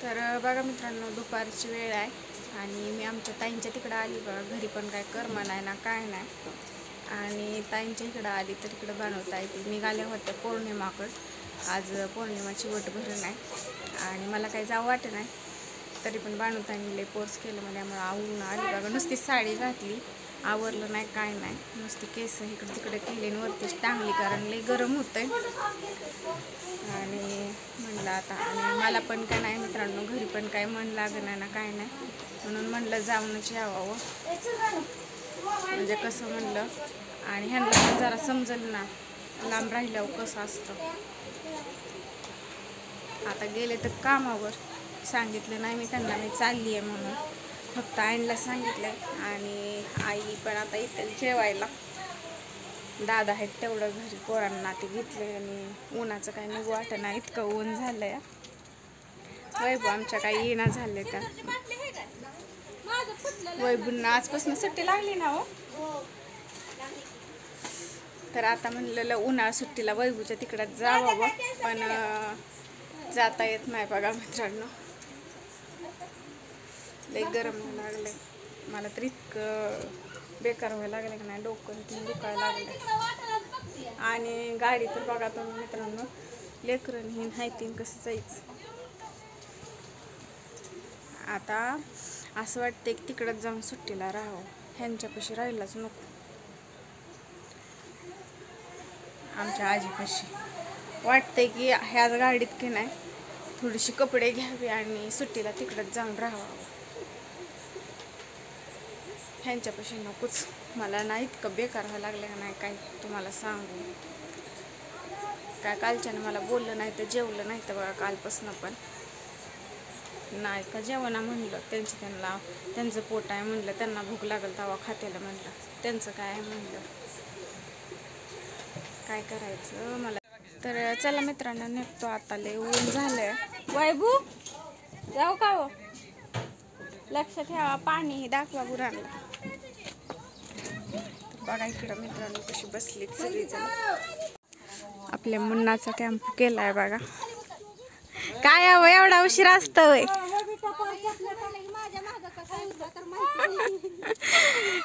तर बघा मित्रांनो, दुपारची वेळ आहे आणि मी आमच्या ताईंच्या तिकडं आली बघा. घरी पण काय कर्म नाही ना काय नाही, आणि ताईंच्या इकडं आली तर इकडं बनवता येते. निघाल्या होत्या पौर्णिमाकडं. आज पौर्णिमाची वटभरण आहे आणि मला काही जावं वाटत नाही, तरी पण बनवताना लई फोर्स केलं मला. त्यामुळे आवरून आली बघा. नुसती साडी घातली, आवरलं नाही काय नाही, नुसती केस इकडे तिकडे केली आणि वरतीच टांगली, कारण लई गरम होतंय. आणि म्हणलं आता, आणि मला पण काय नाही मित्रांनो, घरी पण काय मन लागणार ना काय नाही, म्हणून म्हणलं जाऊनच यावं, म्हणजे कसं म्हणलं. आणि ह्यांना पण जरा समजल ना लांब राहिल्यावर कसं असतं. आता गेले तर कामावर, सांगितलं नाही मी त्यांना मी चालली आहे म्हणून, फक्त आईला सांगितलं. आणि आई पण आता इथे जेवायला, दादा आहेत तेवढं घरी, पोरांना ते घेतले. आणि उन्हाचं काही निघू वाटत नाही, इतकं ऊन झालंय. वैभव आमच्या काही येणं झाले तर वैभवना आजपासून सुट्टी लागली ना हो. तर आता म्हणलेलं उन्हाळा सुट्टीला वैभवच्या तिकडं जावं, पण जाता येत नाही बघा मित्रांनो. लई गरम लागले मला तर, इतकं बेकार व्हायला लागलं की नाही, डोकं दुखायला लागलं. आणि गाडी तर बघा तुम्ही मित्रांनो, लेकरं ही हायतीन कसं जायचं. आता असं वाटतं की तिकडंच जाऊन सुट्टीला राहावं, ह्यांच्यापाशी राहिलाच नको. आमच्या आजीपाशी वाटतंय की ह्याच गाडीत की नाही थोडीशी कपडे घ्यावे आणि सुट्टीला तिकडंच जाऊन राहावं. ह्यांच्यापाशी नकोच मला. ना इतकं बेकार व्हायला लागलं का नाही काय तुम्हाला सांगू. काय कालच्यानं मला बोललं नाही तर जेवलं नाही तर बघा, कालपासनं पण नाही का जेवणा म्हणलं. त्यांचं पोट आहे म्हणलं, त्यांना भूक लागल तवा खात्याला म्हणलं, त्यांचं काय आहे म्हणलं, काय करायचं मला. तर चला मित्रांनो, निघतो आता, लय ऊन झालंय. वैभू जाऊ का हो, लक्ष ठेवा, पाणी दाखवा गुरांना. बघा इकडं मित्रांनो कशी बसलीत सगळीजण. आपल्या मुन्नाचा टेम्पो केलाय बघा. काय हवं एवढा उशीर असतं वय.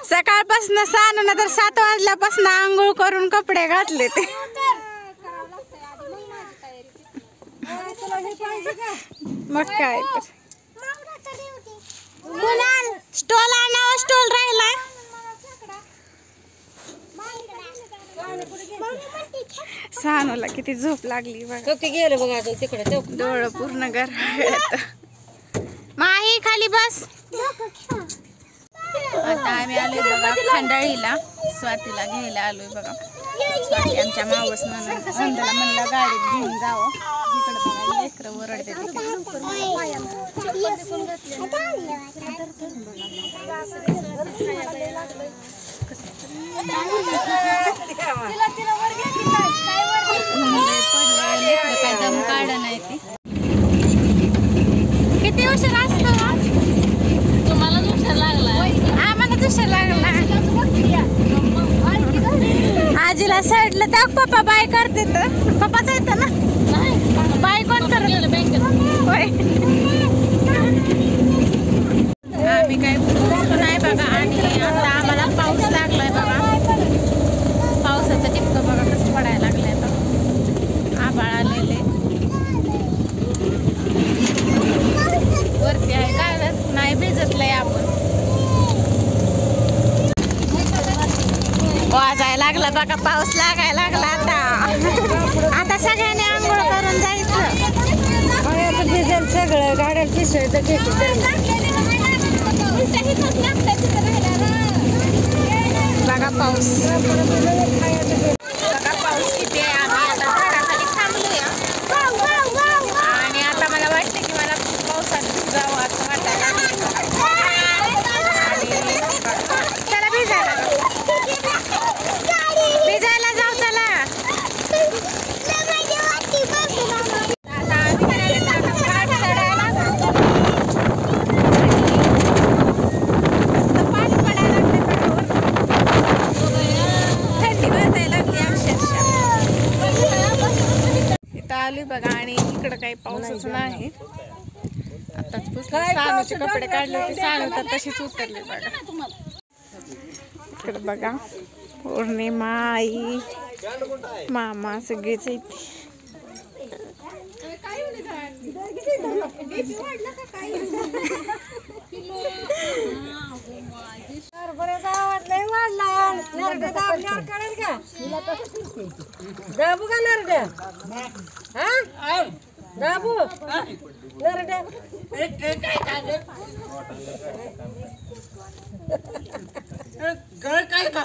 सकाळपासून 6 ना तर 7 वाजल्यापासून आंघोळ करून कपडे घातले ते. मग काय तर स्टॉल आणावं, स्टॉल राहिला. सानूला किती झोप लागली बघा, गेलं बघा तिकडे, डोळं पूर्ण गरम. माही खाली बस. आता आम्ही आलोय बघा खंडाळीला, स्वातीला घ्यायला आलोय बघा. स्वाती आमच्या मावस नंदला म्हणलं गाडीत घेऊन जावं. इकडे बघा लेकरं ओरडते. काय दम काढ नाही ती. किती उशीर असतो तुम्हालाच उशीर लागला, आम्हालाच उशीर लागला. आजीला साईडला दाख, पप्पा बाय करते तर. पप्पाच येतं ना बाय, कोण करत बँकेत होय. आम्ही काय नाही बघा. आणि आता आम्हाला पाऊस लागलाय बघा. पावसाचं टिपकं बघा कसं पडायला लागलंय. आता आभाळ आलेले वरती आहे, काय नाही भिजतलंय आपण. वाजायला लागला बघा, पाऊस लागायला लागला. आता सगळ्यांनी आंघोळ करून जायचं. भिजेल सगळं, गाड्या पिसवायचं बघा पाऊस. बघा पाऊस किती आहे. आम्ही आता झाडाखाली थांबलोय आणि आता मला वाटतं की मला पावसात भिजावं असं वाटायला लागलं. चला भिजायला जाऊ, चला. आता आम्ही घाट चढायला पाणी पडायला लागलं, थंडी वाजायला लागली. काही पाऊसच नाही. आताच सानूचे कपडे काढले होते, सानू तर तशीच उतरली बघा. इकडे बघा पौर्णिमा, आई, मामा सगळेच येते. दाबू का नरड्या? हा दाबू नरड्या. काय का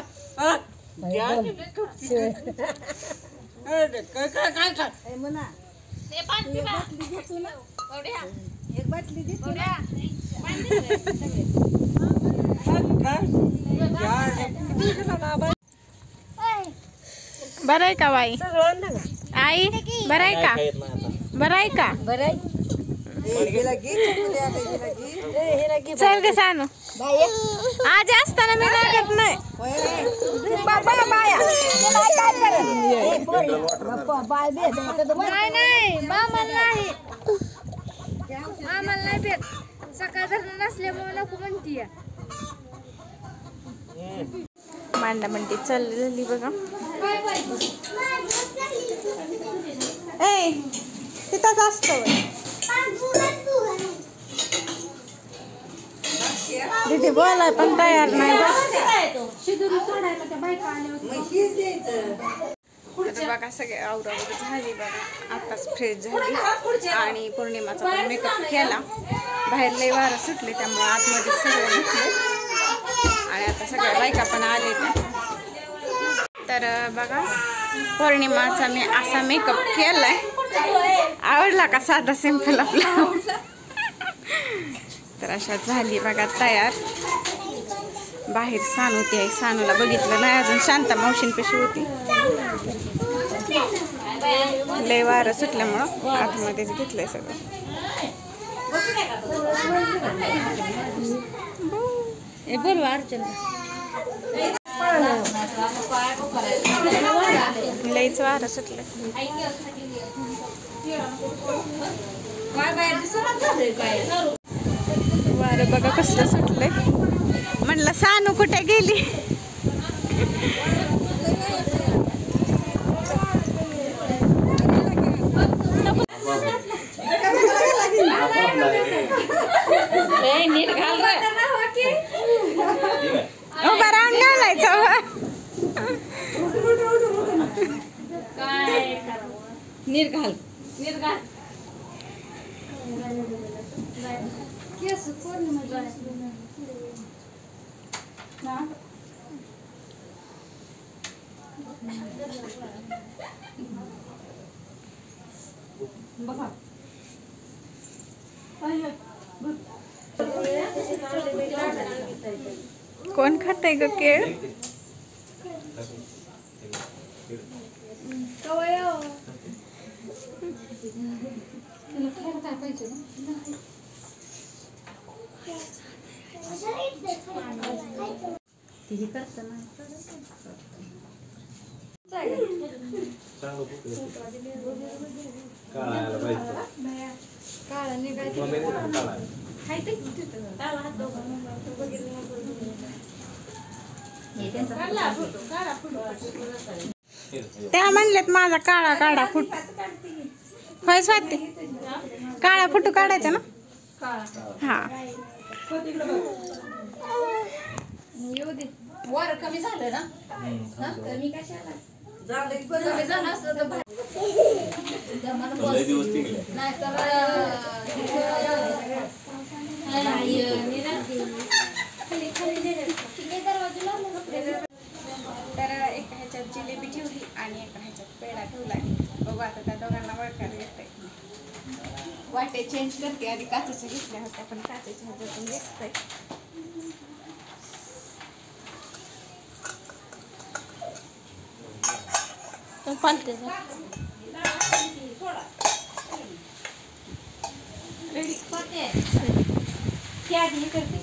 बरं आहे का बाई? आई बरं आहे का? बरं आहे का? चल ग सानू, आज असताना मी लागत नाही. नाही मामाला नाही, आम्हाला नाही भेट. सकाळ धरण नसल्यामुळे नको म्हणतीय. मांडा म्हणते चालली बघा. ए तिथंच असतो दीदी, बोलाय पण तयार नाही. बघा सगळे आवरावर झाली बघा. आताच फ्रेश झाली आणि पौर्णिमाचा पण मेकअप केला. बाहेर लय वारं सुटले त्यामुळे आतमध्ये सगळे निघले आणि आता सगळ्या बायका पण आले. तर बघा पौर्णिमाचा मी असा मेकअप केलाय. आवडला का साधा सिंपल आपला? तर अशा झाली बघा तयार. बाहेर सानू होती, आई सानूला बघितलं नाही अजून, शांता मावशींपाशी होती. लय वारं सुटल्यामुळं आतमध्येच घेतलंय सगळं. बोलवा अर्चना. लयच वारं सुटलं. वारं बघा कसलं सुटलंय. म्हणलं सानू कुठे गेली? नीट घाल उभा राहून घालायचं. नीट घाल नीट घाल. कोण खातंय ग केळ? त्या म्हणलेत माझा काळा काढा फुट. होय स्वाती, काळा फुटू काढायचा ना? हा वर कमी झालं ना? कमी कशाला कमी झालं असतं तर नाही तर एका ह्याच्यात जिलेबी ठेवली आणि एका ह्याच्यात पेढा ठेवलाय. बघू आता त्या दोघांना वळखायला येतंय. वाटे चेंज करते. आधी काचेच्या घेतल्या होत्या पण काचेच्या ह्याच्यातून दिसतंय. पालते रेडी आधी करते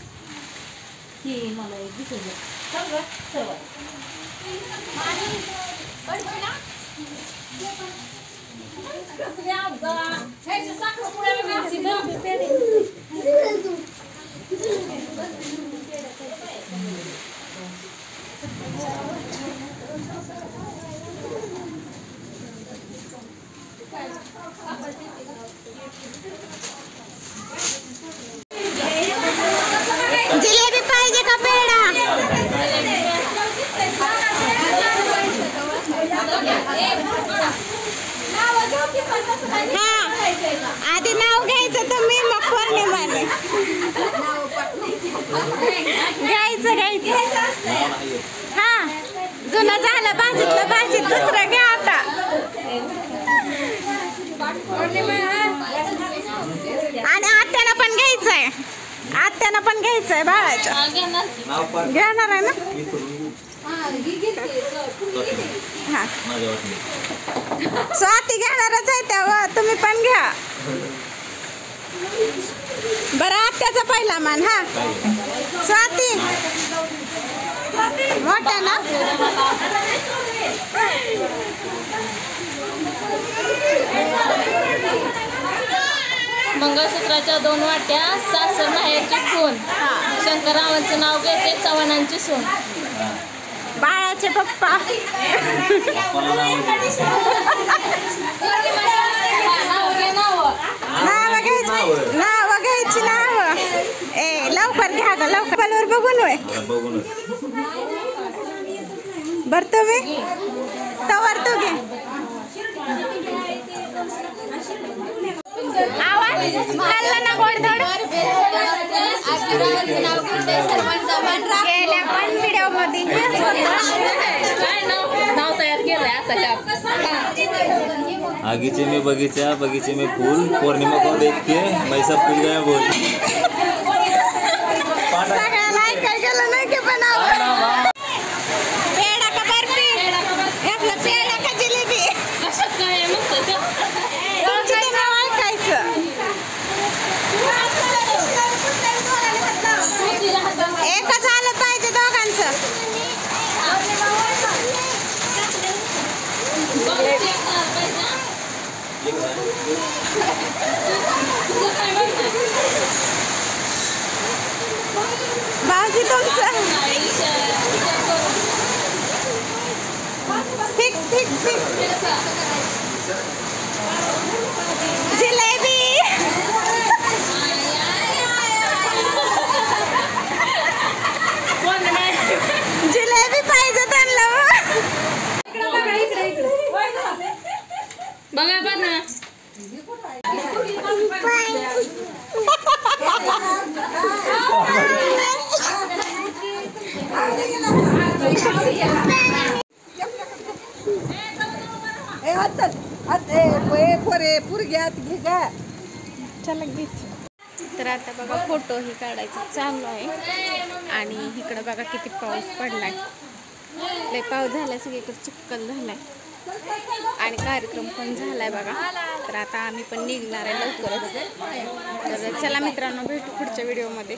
ही मला एक दिसत सगळं सवय. जिलेबी पाहिजे का पेढा? हा आधी नाव घ्यायचं तुम्ही मग पौर्णिमाने घ्यायचं हा जुनं झालं भाजीतलं भाजीत दुसरं घ्या आता आणि आत्याला पण घ्यायचंय बाळाच्या घेणार आहे ना हा स्वाती घेणारच आहे तेव्हा तुम्ही पण घ्या बरं आत्याचा पहिला मान हा स्वाती मोठा ना मंगळसूत्राच्या 2 वाट्या सासर माहेरची खून शंकररावांचं नाव घेते चव्हाणांची सून बाळाचे पप्पा नाव घ्यायची नाव ए लवकर घ्या ग लवकर पलवर बघून होय बर तुम्ही तवर तू घे आवाज खाल्ला ना गोडधोड गेल्या पण व्हिडिओ मध्ये नाव तयार केलंय आगीचे में बगीचा बगीचे में फूल पौर्णिमा को देख के मैं सब कुछ गया बोल सगळ्याला ऐकाय गेलं नाही की बनावं पेढा का बर्फी आपलं पेढा का जिलेबी कशात काय म्हणतं तुमचं नाव ऐकायचं एकच आलं पाहिजे दोघांचं भाऊजी तुमचं फिक्स जिलेबी जिलेबी पाहिजे त्यांना बघा बघ ना तर आता बघा फोटो ही काढायचं चालू आहे आणि इकडं बघा किती पाऊस पडलाय लय पाऊस झालाय सगळीकडे चिखल झालाय आणि कार्यक्रम पण झालाय बघा तर आता आम्ही पण निघणार आहे लवकरच तर चला मित्रांनो भेटू पुढच्या व्हिडिओमध्ये